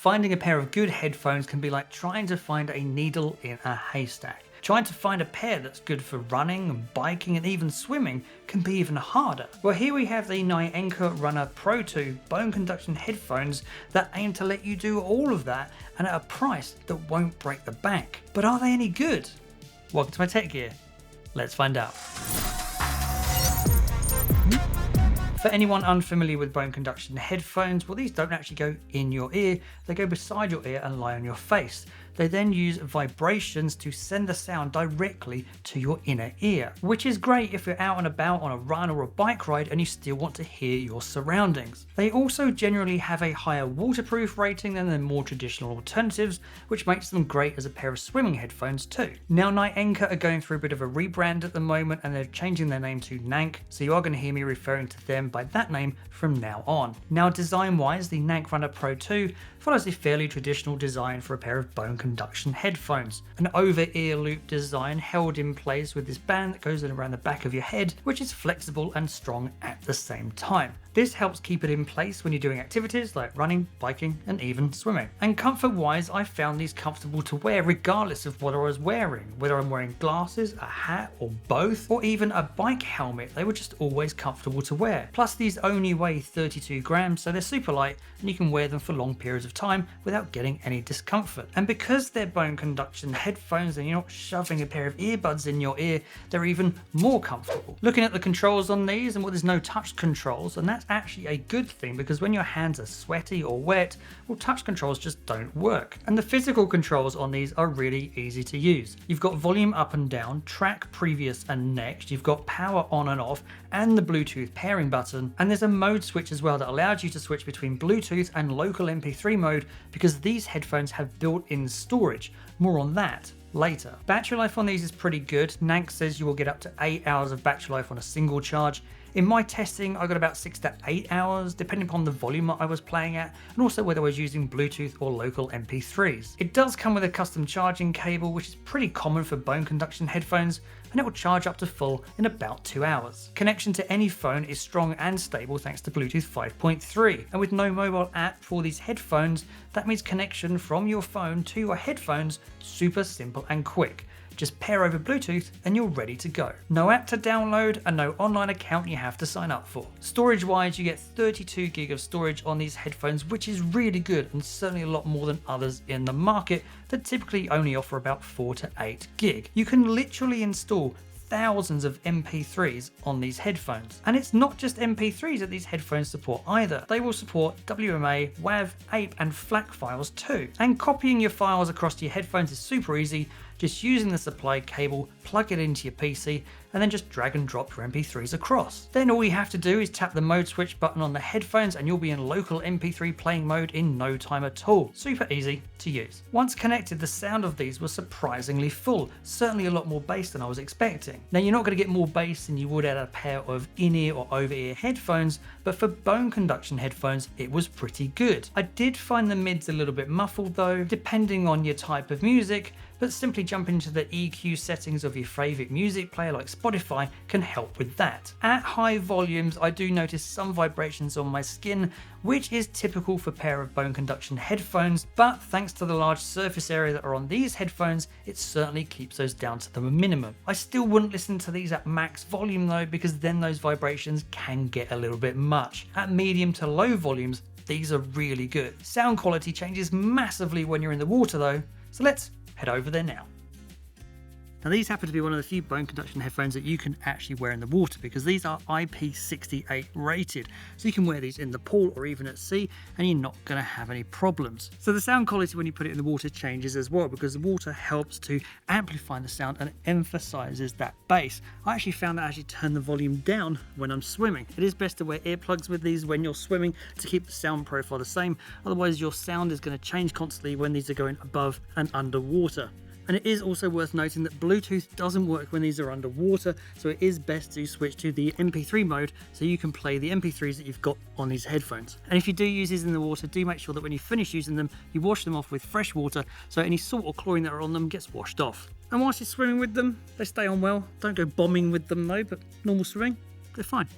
Finding a pair of good headphones can be like trying to find a needle in a haystack. Trying to find a pair that's good for running, biking and even swimming can be even harder. Well, here we have the Niantic Runner Pro 2 bone conduction headphones that aim to let you do all of that and at a price that won't break the bank. But are they any good? Welcome to my tech gear. Let's find out. For anyone unfamiliar with bone conduction headphones, well, these don't actually go in your ear, they go beside your ear and lie on your face. They then use vibrations to send the sound directly to your inner ear, which is great if you're out and about on a run or a bike ride and you still want to hear your surroundings. They also generally have a higher waterproof rating than the more traditional alternatives, which makes them great as a pair of swimming headphones too. Now, Niantic are going through a bit of a rebrand at the moment and they're changing their name to Nank, so you are going to hear me referring to them by that name from now on. Now, design-wise, the Niantic Runner Pro 2 follows a fairly traditional design for a pair of bone conduction headphones. An over-ear loop design held in place with this band that goes around the back of your head, which is flexible and strong at the same time. This helps keep it in place when you're doing activities like running, biking, and even swimming. And comfort-wise, I found these comfortable to wear regardless of what I was wearing. Whether I'm wearing glasses, a hat, or both, or even a bike helmet, they were just always comfortable to wear. Plus, these only weigh 32 grams, so they're super light, and you can wear them for long periods of time without getting any discomfort. And because they're bone conduction headphones and you're not shoving a pair of earbuds in your ear, they're even more comfortable. Looking at the controls on these, and well, there's no touch controls, and that's actually a good thing because when your hands are sweaty or wet, well, touch controls just don't work. And the physical controls on these are really easy to use. You've got volume up and down, track previous and next, you've got power on and off, and the Bluetooth pairing button, and there's a mode switch as well that allows you to switch between Bluetooth and local MP3 mode because these headphones have built-in storage. More on that later. Battery life on these is pretty good. Nank says you will get up to 8 hours of battery life on a single charge. In my testing, I got about 6 to 8 hours, depending upon the volume that I was playing at, and also whether I was using Bluetooth or local MP3s. It does come with a custom charging cable, which is pretty common for bone conduction headphones, and it will charge up to full in about 2 hours. Connection to any phone is strong and stable thanks to Bluetooth 5.3, and with no mobile app for these headphones, that means connection from your phone to your headphones super simple and quick. Just pair over Bluetooth and you're ready to go. No app to download and no online account you have to sign up for. Storage wise, you get 32 gig of storage on these headphones, which is really good and certainly a lot more than others in the market that typically only offer about 4 to 8 gig. You can literally install thousands of MP3s on these headphones. And it's not just MP3s that these headphones support either. They will support WMA, WAV, APE and FLAC files too. And copying your files across to your headphones is super easy. Just using the supplied cable, plug it into your PC, and then just drag and drop your MP3s across. Then all you have to do is tap the mode switch button on the headphones and you'll be in local MP3 playing mode in no time at all. Super easy to use. Once connected, the sound of these was surprisingly full, certainly a lot more bass than I was expecting. Now, you're not going to get more bass than you would at a pair of in-ear or over-ear headphones, but for bone conduction headphones, it was pretty good. I did find the mids a little bit muffled though, depending on your type of music, but simply jumping into the EQ settings of your favorite music player like Spotify can help with that. At high volumes, I do notice some vibrations on my skin, which is typical for a pair of bone conduction headphones, but thanks to the large surface area that are on these headphones, it certainly keeps those down to the minimum. I still wouldn't listen to these at max volume though, because then those vibrations can get a little bit much. At medium to low volumes, these are really good. Sound quality changes massively when you're in the water though, so let's head over there now. Now, these happen to be one of the few bone conduction headphones that you can actually wear in the water because these are IP68 rated. So you can wear these in the pool or even at sea and you're not going to have any problems. So the sound quality when you put it in the water changes as well because the water helps to amplify the sound and emphasizes that bass. I actually found that I actually turn the volume down when I'm swimming. It is best to wear earplugs with these when you're swimming to keep the sound profile the same. Otherwise your sound is going to change constantly when these are going above and underwater. And it is also worth noting that Bluetooth doesn't work when these are underwater, so it is best to switch to the MP3 mode so you can play the MP3s that you've got on these headphones. And if you do use these in the water, do make sure that when you finish using them, you wash them off with fresh water so any salt or chlorine that are on them gets washed off. And whilst you're swimming with them, they stay on well. Don't go bombing with them though, but normal swimming, they're fine.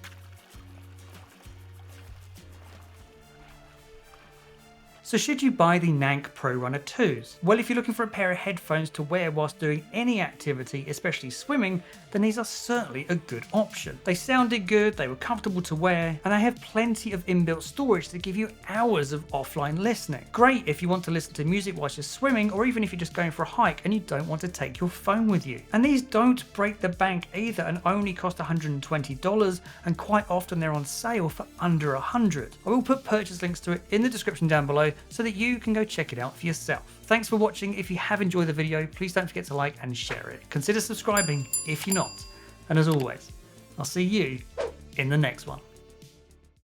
So should you buy the Nank Pro Runner 2s? Well, if you're looking for a pair of headphones to wear whilst doing any activity, especially swimming, then these are certainly a good option. They sounded good, they were comfortable to wear, and they have plenty of inbuilt storage to give you hours of offline listening. Great if you want to listen to music whilst you're swimming, or even if you're just going for a hike and you don't want to take your phone with you. And these don't break the bank either and only cost $120, and quite often they're on sale for under $100. I will put purchase links to it in the description down below so that you can go check it out for yourself. Thanks for watching. If you have enjoyed the video, please don't forget to like and share it. Consider subscribing if you're not. And as always, I'll see you in the next one.